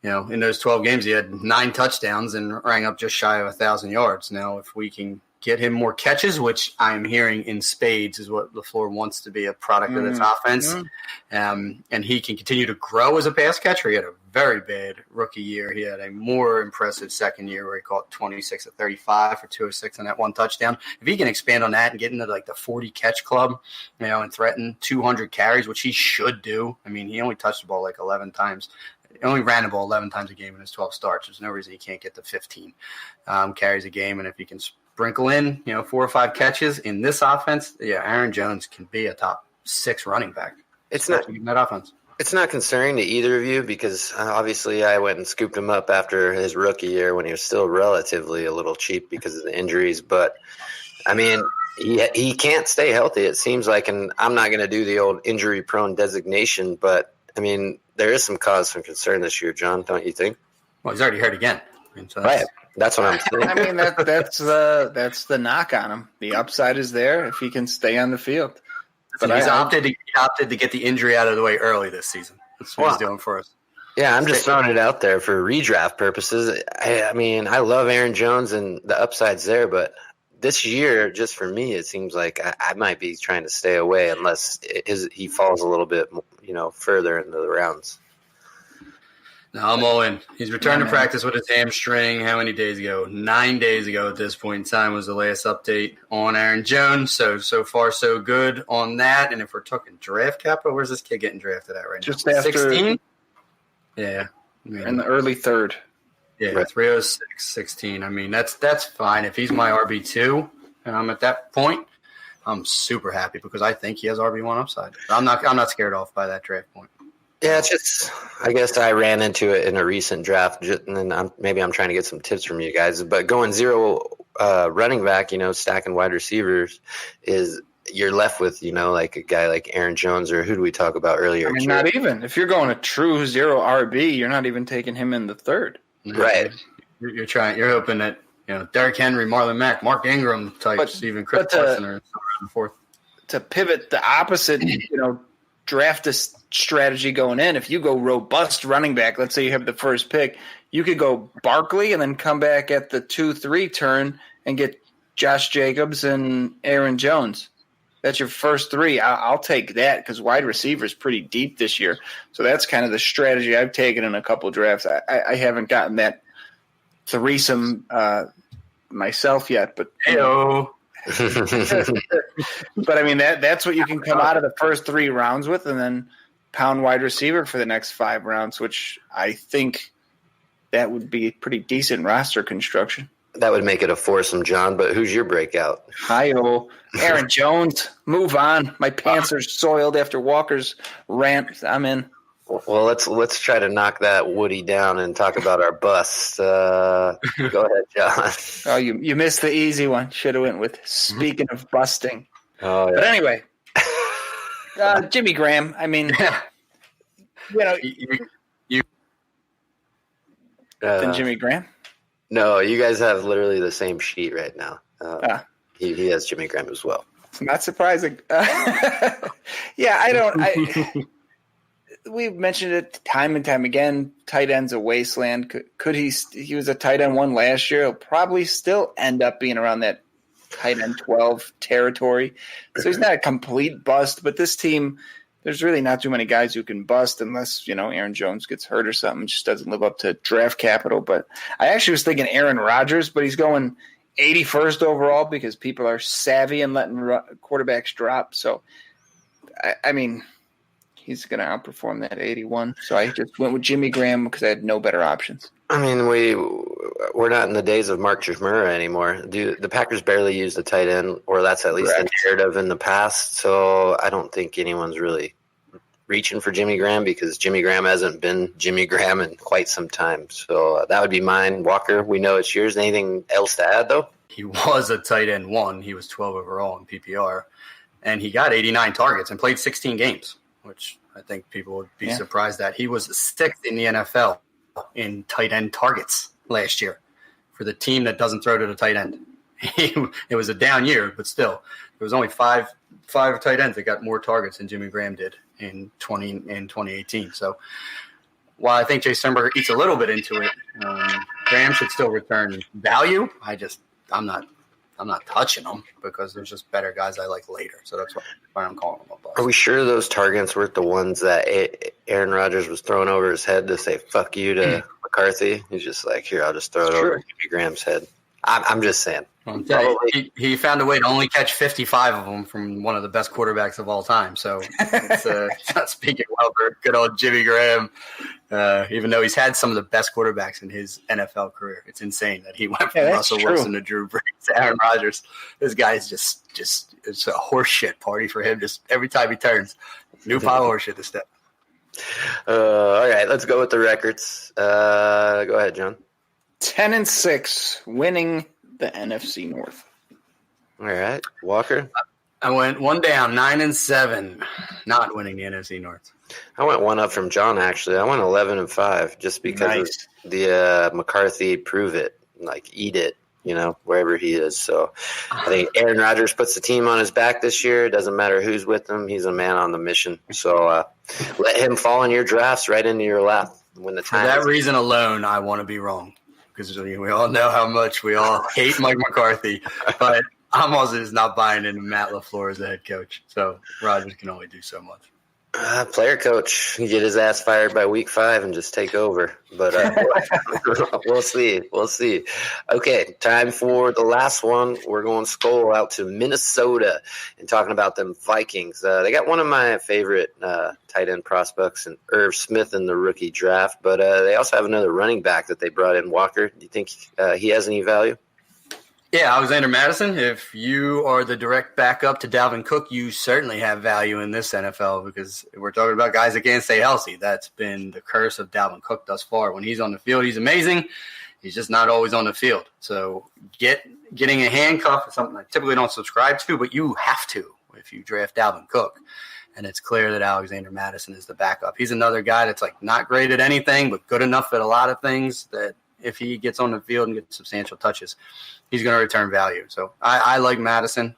Speaker 3: in those 12 games, he had 9 touchdowns and rang up just shy of 1,000 yards. Now, if we can get him more catches, which I'm hearing in spades is what LaFleur wants to be a product of this offense, and he can continue to grow as a pass catcher. He had a very bad rookie year. He had a more impressive second year where he caught 26 of 35 for 206 and that 1 touchdown. If he can expand on that and get into like the 40-catch club, and threaten 200 carries, which he should do. I mean, he only touched the ball like 11 times. He only ran the ball 11 times a game in his 12 starts. There's no reason he can't get to 15 carries a game. And if he can sprinkle in, 4 or 5 catches in this offense, Aaron Jones can be a top 6 running back.
Speaker 4: It's not
Speaker 3: in that offense.
Speaker 4: It's not concerning to either of you because obviously I went and scooped him up after his rookie year when he was still relatively a little cheap because of the injuries. But, I mean, he can't stay healthy, it seems like. And I'm not going to do the old injury-prone designation, but, I mean, there is some cause for concern this year, John, don't you think?
Speaker 3: Well, he's already hurt again.
Speaker 4: Right. That's what I'm saying.
Speaker 2: I mean, that's the knock on him. The upside is there if he can stay on the field.
Speaker 3: But he's opted to get the injury out of the way early this season. That's what he's doing for us.
Speaker 4: Yeah, I'm just throwing it out there for redraft purposes. I mean, I love Aaron Jones and the upside's there, but this year, just for me, it seems like I might be trying to stay away unless he falls a little bit, further into the rounds.
Speaker 3: No, I'm all in. He's returned to practice with his hamstring. How many days ago? 9 days ago at this point in time was the last update on Aaron Jones. So far, so good on that. And if we're talking draft capital, where's this kid getting drafted at right now?
Speaker 2: Just after
Speaker 3: 16? Yeah.
Speaker 2: In the early third.
Speaker 3: Yeah, right. 306, 16. I mean, that's fine. If he's my RB2 and I'm at that point, I'm super happy because I think he has RB1 upside. I'm not scared off by that draft point.
Speaker 4: Yeah, it's just I guess I ran into it in a recent draft, and maybe I'm trying to get some tips from you guys. But going zero running back, stacking wide receivers is you're left with like a guy like Aaron Jones, or who do we talk about earlier?
Speaker 2: I mean, not even if you're going a true zero RB, you're not even taking him in the third.
Speaker 4: Right.
Speaker 3: You're hoping that Derrick Henry, Marlon Mack, Mark Ingram types, even Chris Carson are around the fourth.
Speaker 2: To pivot the opposite, draft a strategy going in. If you go robust running back, let's say you have the first pick, you could go Barkley and then come back at the 2-3 turn and get Josh Jacobs and Aaron Jones. That's your first three. I'll take that because wide receiver is pretty deep this year. So that's kind of the strategy I've taken in a couple drafts. I haven't gotten that threesome myself yet, but but I mean that's what you can come out of the first 3 rounds with, and then pound wide receiver for the next 5 rounds, which I think that would be pretty decent roster construction.
Speaker 4: That would make it a foursome, John. But who's your breakout?
Speaker 2: Hi-oh. Aaron Jones. Move on. My pants are soiled after Walker's rant. I'm in.
Speaker 4: Well, let's try to knock that Woody down and talk about our bust. Go ahead, John.
Speaker 2: Oh, you missed the easy one. Should have went with speaking of busting.
Speaker 4: Oh, yeah.
Speaker 2: But anyway, Jimmy Graham. I mean, than Jimmy Graham.
Speaker 4: No, you guys have literally the same sheet right now. He has Jimmy Graham as well.
Speaker 2: It's not surprising. We've mentioned it time and time again. Tight end's a wasteland. Could he was a tight end 1 last year. He'll probably still end up being around that tight end 12 territory. So he's not a complete bust, but this team, there's really not too many guys who can bust unless, Aaron Jones gets hurt or something, just doesn't live up to draft capital. But I actually was thinking Aaron Rodgers, but he's going 81st overall because people are savvy and letting quarterbacks drop. So, I mean, he's going to outperform that 81. So I just went with Jimmy Graham because I had no better options.
Speaker 4: I mean, we're not in the days of Mark Chmura anymore. The Packers barely use the tight end, or that's at least the narrative in the past. So I don't think anyone's really reaching for Jimmy Graham because Jimmy Graham hasn't been Jimmy Graham in quite some time. So that would be mine. Walker, we know it's yours. Anything else to add, though?
Speaker 3: He was a tight end 1. He was 12 overall in PPR, and he got 89 targets and played 16 games, which I think people would be surprised at. He was 6th in the NFL in tight end targets last year for the team that doesn't throw to the tight end. It was a down year, but still, there was only five tight ends that got more targets than Jimmy Graham did in 2018. So while I think Jay Sternberger eats a little bit into it, Graham should still return value. I'm not touching them because there's just better guys I like later. So that's why I'm calling them a bust.
Speaker 4: Are we sure those targets weren't the ones that Aaron Rodgers was throwing over his head to say "fuck you" to McCarthy? He's just like, here, I'll just throw it over Jimmy Graham's head. I'm just saying.
Speaker 3: He found a way to only catch 55 of them from one of the best quarterbacks of all time. So it's not speaking well for good old Jimmy Graham, even though he's had some of the best quarterbacks in his NFL career. It's insane that he went from Russell Wilson to Drew Brees to Aaron Rodgers. This guy's just it's a horseshit party for him. Just every time he turns, new pile of horseshit to step.
Speaker 4: All right, let's go with the records. Go ahead, John.
Speaker 2: 10-6, winning the NFC North.
Speaker 4: All right, Walker.
Speaker 3: I went 1 down, 9-7, not winning the NFC North.
Speaker 4: I went 1 up from John. Actually, I went 11-5, just because of the McCarthy prove it, like eat it, wherever he is. So I think Aaron Rodgers puts the team on his back this year. It doesn't matter who's with him; he's a man on the mission. So let him fall in your drafts right into your lap when the time.
Speaker 3: For that reason alone, I want to be wrong. Because we all know how much we all hate Mike McCarthy, but I'm also just not buying into Matt LaFleur as the head coach. So Rodgers can only do so much.
Speaker 4: Player coach, you get his ass fired by week 5 and just take over. But we'll see. We'll see. Okay, time for the last one. We're going Skull out to Minnesota and talking about them Vikings. They got one of my favorite tight end prospects in Irv Smith in the rookie draft, but they also have another running back that they brought in, Walker. Do you think he has any value?
Speaker 3: Yeah, Alexander Madison, if you are the direct backup to Dalvin Cook, you certainly have value in this NFL because we're talking about guys that can't stay healthy. That's been the curse of Dalvin Cook thus far. When he's on the field, he's amazing. He's just not always on the field. So getting a handcuff is something I typically don't subscribe to, but you have to if you draft Dalvin Cook. And it's clear that Alexander Madison is the backup. He's another guy that's like not great at anything, but good enough at a lot of things that if he gets on the field and gets substantial touches, he's going to return value. So I like Madison,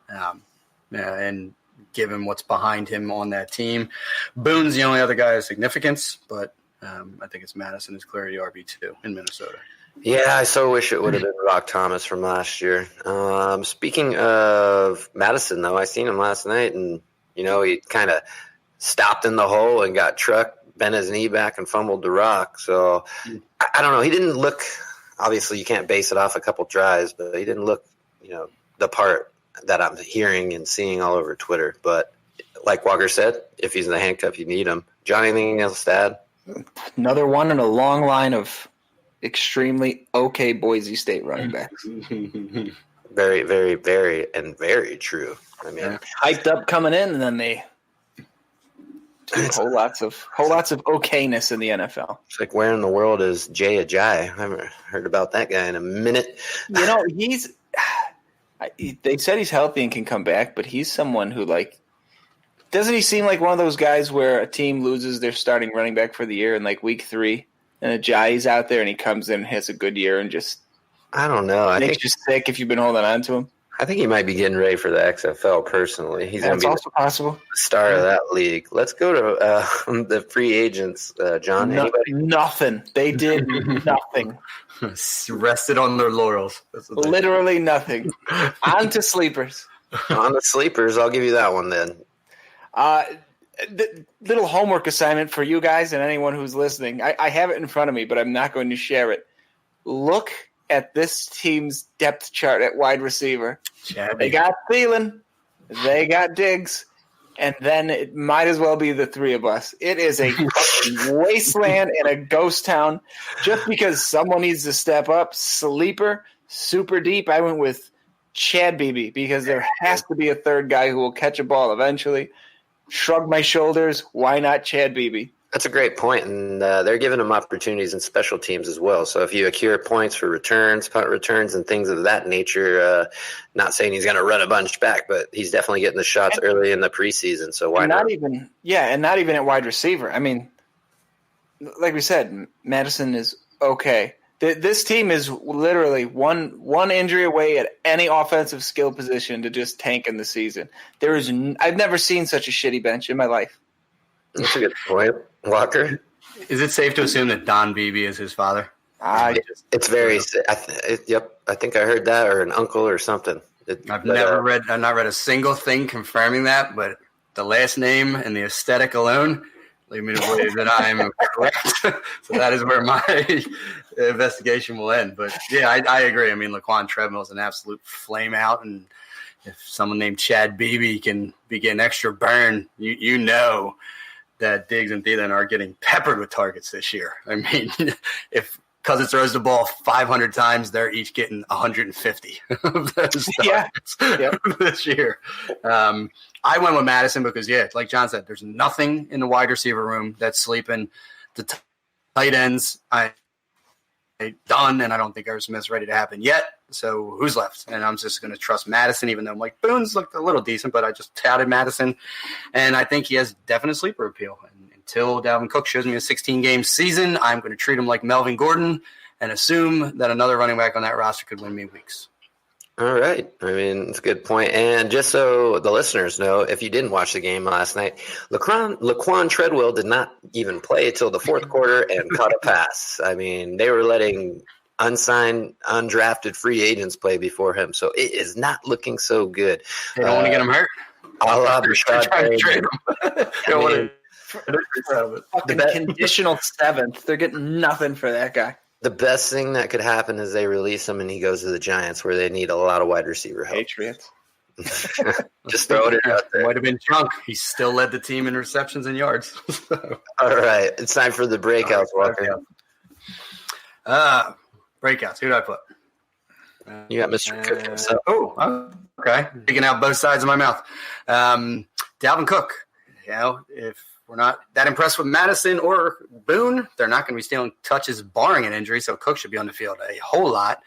Speaker 3: and given what's behind him on that team. Boone's the only other guy of significance, but I think it's Madison is clearly RB2 in Minnesota.
Speaker 4: Yeah, I so wish it would have been Rock Thomas from last year. Speaking of Madison, though, I seen him last night, and, he kind of stopped in the hole and got trucked, bent his knee back, and fumbled the rock. So, I don't know. He didn't look – obviously, you can't base it off a couple tries, but he didn't look, the part that I'm hearing and seeing all over Twitter. But like Walker said, if he's in the handcuff, you need him. John, anything else to add?
Speaker 2: Another one in a long line of extremely okay Boise State running backs.
Speaker 4: Very, very, very, and very true. I mean,
Speaker 2: hyped up coming in, and then they whole lots of okayness in the NFL.
Speaker 4: It's like, where in the world is Jay Ajayi? I haven't heard about that guy in a minute.
Speaker 2: They said he's healthy and can come back, but he's someone who, doesn't he seem like one of those guys where a team loses their starting running back for the year in week 3, and Ajayi's out there and he comes in and has a good year and just
Speaker 4: I don't know.
Speaker 2: makes you sick if you've been holding on to him.
Speaker 4: I think he might be getting ready for the XFL personally. He's going to be
Speaker 2: also possible.
Speaker 4: The star of that league. Let's go to the free agents, John. Anybody?
Speaker 2: Nothing. They did nothing.
Speaker 3: Rested on their laurels.
Speaker 2: Literally nothing. On to sleepers.
Speaker 4: On the sleepers, I'll give you that one then.
Speaker 2: The little homework assignment for you guys and anyone who's listening. I have it in front of me, but I'm not going to share it. Look at this team's depth chart at wide receiver. They got Thielen, they got Diggs, and then it might as well be the three of us. It is a wasteland and a ghost town. Just because someone needs to step up, sleeper, super deep, I went with Chad Beebe because there has to be a third guy who will catch a ball eventually. Shrug my shoulders. Why not Chad Beebe?
Speaker 4: That's a great point, and they're giving him opportunities in special teams as well. So if you accrue points for returns, punt returns, and things of that nature, not saying he's going to run a bunch back, but he's definitely getting the shots early in the preseason. So why not?
Speaker 2: And not even at wide receiver. I mean, like we said, Madison is okay. This team is literally one injury away at any offensive skill position to just tank in the season. I've never seen such a shitty bench in my life.
Speaker 4: That's a good point, Walker.
Speaker 3: Is it safe to assume that Don Beebe is his father?
Speaker 4: It's very. Yep, I think I heard that, or an uncle, or something.
Speaker 3: I've not read a single thing confirming that, but the last name and the aesthetic alone lead me to believe that I am correct. So that is where my investigation will end. But yeah, I agree. I mean, Laquan Treadwell is an absolute flame out, and if someone named Chad Beebe can be getting extra burn, you know that Diggs and Thielen are getting peppered with targets this year. I mean, if Cousins throws the ball 500 times, they're each getting 150 of those targets this year. I went with Madison because, like John said, there's nothing in the wide receiver room that's sleeping. The tight ends, I done, and I don't think Irv Smith's ready to happen yet. So who's left? And I'm just going to trust Madison, even though I'm like, Boone's looked a little decent, but I just touted Madison. And I think he has definite sleeper appeal. And until Dalvin Cook shows me a 16-game season, I'm going to treat him like Melvin Gordon and assume that another running back on that roster could win me weeks.
Speaker 4: All right. I mean, it's a good point. And just so the listeners know, if you didn't watch the game last night, Laquan Treadwell did not even play until the fourth quarter and caught a pass. I mean, they were letting unsigned, undrafted free agents play before him. So it is not looking so good.
Speaker 3: They don't want to get him hurt.
Speaker 2: The conditional seventh. They're getting nothing for that guy.
Speaker 4: The best thing that could happen is they release him and he goes to the Giants where they need a lot of wide receiver help.
Speaker 2: Patriots.
Speaker 4: Just throwing it out there.
Speaker 3: Might have been drunk. He still led the team in receptions and yards.
Speaker 4: All right. It's time for the breakouts, Walker.
Speaker 3: Breakouts. Who did I put?
Speaker 4: You got Mr. Cook himself.
Speaker 3: Okay. Digging out both sides of my mouth. Dalvin Cook. You know, if we're not that impressed with Madison or Boone, they're not going to be stealing touches barring an injury, so Cook should be on the field a whole lot.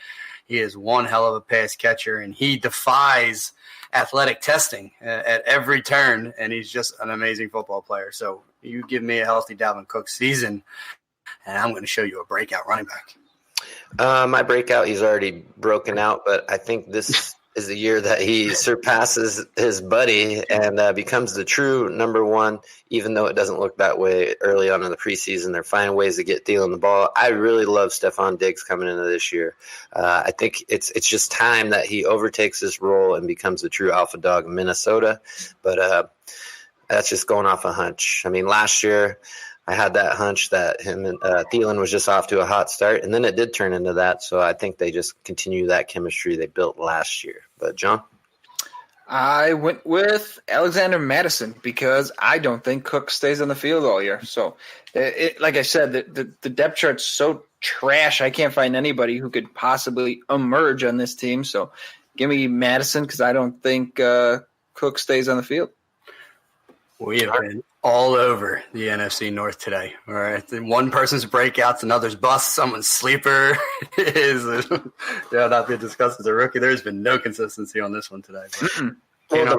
Speaker 3: He is one hell of a pass catcher, and he defies athletic testing at every turn, and he's just an amazing football player. So you give me a healthy Dalvin Cook season, and I'm going to show you a breakout running back.
Speaker 4: My breakout, he's already broken out, but I think this is the year that he surpasses his buddy and becomes the true number one, even though it doesn't look that way early on in the preseason. They're finding ways to get Thielen the ball. I really love Stephon Diggs coming into this year. I think it's just time that he overtakes this role and becomes the true alpha dog in Minnesota. But that's just going off a hunch. I mean, last year I had that hunch that him and Thielen was just off to a hot start, and then it did turn into that. So I think they just continue that chemistry they built last year. But John?
Speaker 2: I went with Alexander Madison because I don't think Cook stays on the field all year. So, like I said, the depth chart's so trash. I can't find anybody who could possibly emerge on this team. So give me Madison because I don't think Cook stays on the field.
Speaker 3: We have been all over the NFC North today. All right, one person's breakouts, another's bust, someone's sleeper is not being discussed as a rookie. There's been no consistency on this one today. But,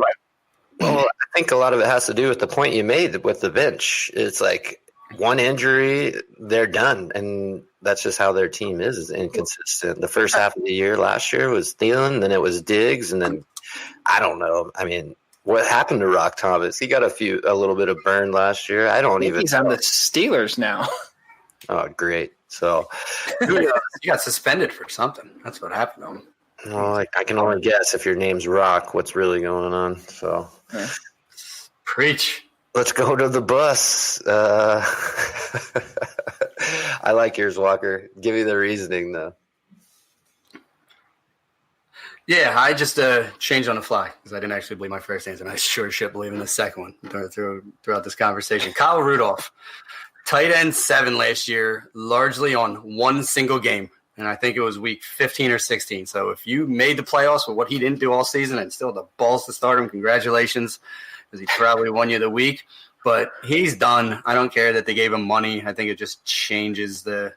Speaker 4: well, I think a lot of it has to do with the point you made with the bench. It's like one injury, they're done, and that's just how their team is inconsistent. The first half of the year last year was Thielen, then it was Diggs, and then I don't know. I mean, what happened to Rock Thomas? He got a little bit of burn last year. I don't even.
Speaker 2: He's on the Steelers now.
Speaker 4: Oh, great! So
Speaker 3: he got suspended for something. That's what happened to him.
Speaker 4: Well, I can only guess if your name's Rock, what's really going on. So,
Speaker 3: Preach.
Speaker 4: Let's go to the bus. I like yours, Walker. Give me the reasoning, though.
Speaker 3: Yeah, I just changed on the fly because I didn't actually believe my first answer, and I sure as shit believe in the second one throughout this conversation. Kyle Rudolph, tight end 7 last year, largely on one single game, and I think it was week 15 or 16. So if you made the playoffs with what he didn't do all season and still the balls to start him, congratulations, because he probably won you the week. But he's done. I don't care that they gave him money. I think it just changes the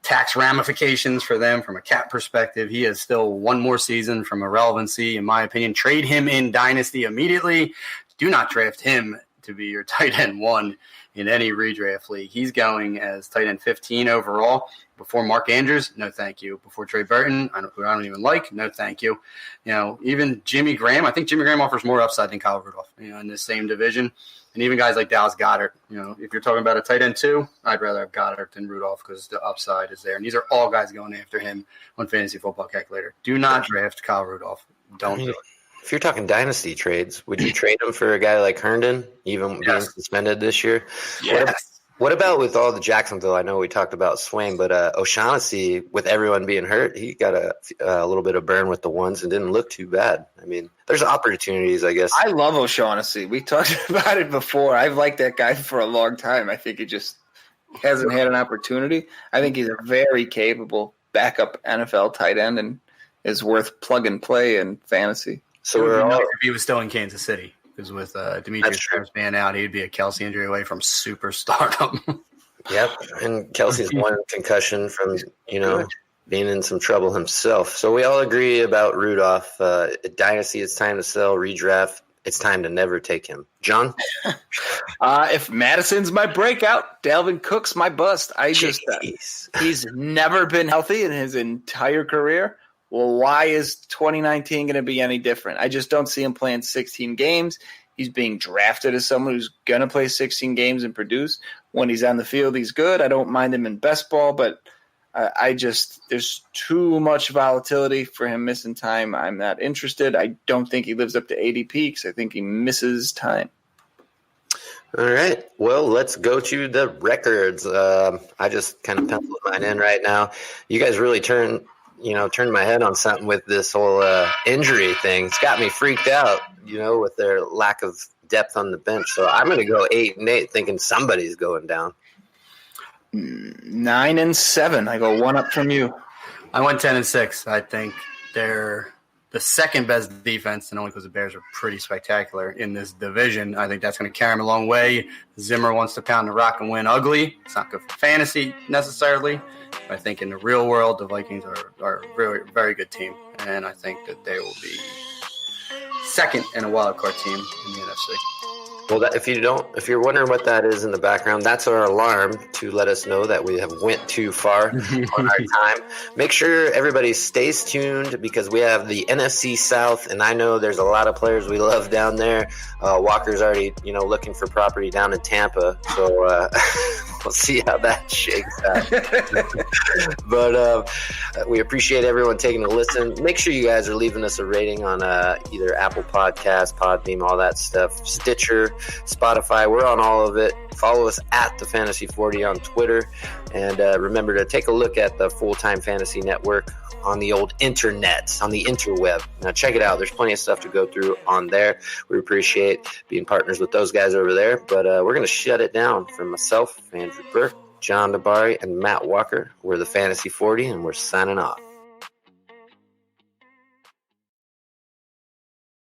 Speaker 3: tax ramifications for them from a cap perspective. He has still one more season from irrelevancy, in my opinion. Trade him in Dynasty immediately. Do not draft him to be your tight end 1 in any redraft league. He's going as tight end 15 overall. Before Mark Andrews, no thank you. Before Trey Burton, who I don't even like, no thank you. You know, even Jimmy Graham, I think Jimmy Graham offers more upside than Kyle Rudolph, in the same division. And even guys like Dallas Goedert, if you're talking about a tight end 2, I'd rather have Goddard than Rudolph because the upside is there. And these are all guys going after him on Fantasy Football Calculator. Do not draft Kyle Rudolph. Don't do it.
Speaker 4: If you're talking dynasty trades, would you trade him for a guy like Herndon, even being suspended this year?
Speaker 3: Yes.
Speaker 4: What about with all the Jacksonville? I know we talked about Swain, but O'Shaughnessy, with everyone being hurt, he got a little bit of burn with the ones and didn't look too bad. I mean, there's opportunities, I guess.
Speaker 2: I love O'Shaughnessy. We talked about it before. I've liked that guy for a long time. I think he just hasn't had an opportunity. I think he's a very capable backup NFL tight end and is worth plug and play in fantasy.
Speaker 3: So we're all, if he was still in Kansas City. Because with Demetrius being out, he'd be a Kelsey injury away from superstardom.
Speaker 4: Yep, and Kelsey's one concussion from, being in some trouble himself. So we all agree about Rudolph. Dynasty, it's time to sell. Redraft, it's time to never take him. John?
Speaker 2: If Madison's my breakout, Dalvin Cook's my bust. He's never been healthy in his entire career. Well, why is 2019 going to be any different? I just don't see him playing 16 games. He's being drafted as someone who's going to play 16 games and produce. When he's on the field, he's good. I don't mind him in best ball, but there's too much volatility for him missing time. I'm not interested. I don't think he lives up to ADP because I think he misses time.
Speaker 4: All right. Well, let's go to the records. I just kind of penciled mine in right now. You guys really turned my head on something with this whole injury thing. It's got me freaked out, with their lack of depth on the bench. So I'm going to go 8-8 thinking somebody's going down.
Speaker 2: 9-7. I go one up from you.
Speaker 3: I went 10-6. I think they're the second best defense, and only because the Bears are pretty spectacular in this division. I think that's going to carry them a long way. Zimmer wants to pound the rock and win ugly. It's not good for fantasy necessarily. But I think in the real world, the Vikings are a very, very good team, and I think that they will be second in a wild card team in the NFC.
Speaker 4: Well, if you're wondering what that is in the background, that's our alarm to let us know that we have went too far on our time. Make sure everybody stays tuned because we have the NFC South, and I know there's a lot of players we love down there. Walker's already, looking for property down in Tampa, so we'll see how that shakes out. But we appreciate everyone taking a listen. Make sure you guys are leaving us a rating on either Apple Podcasts, Podbeam, all that stuff, Stitcher, Spotify. We're on all of it. Follow us at the Fantasy 40 on Twitter, and remember to take a look at the Full-Time Fantasy Network on the old internet, on the interweb. Now check it out. There's plenty of stuff to go through on there. We appreciate being partners with those guys over there, but we're going to shut it down. From myself, Andrew Burke, John Dabari, and Matt Walker, we're the Fantasy 40, and we're signing off.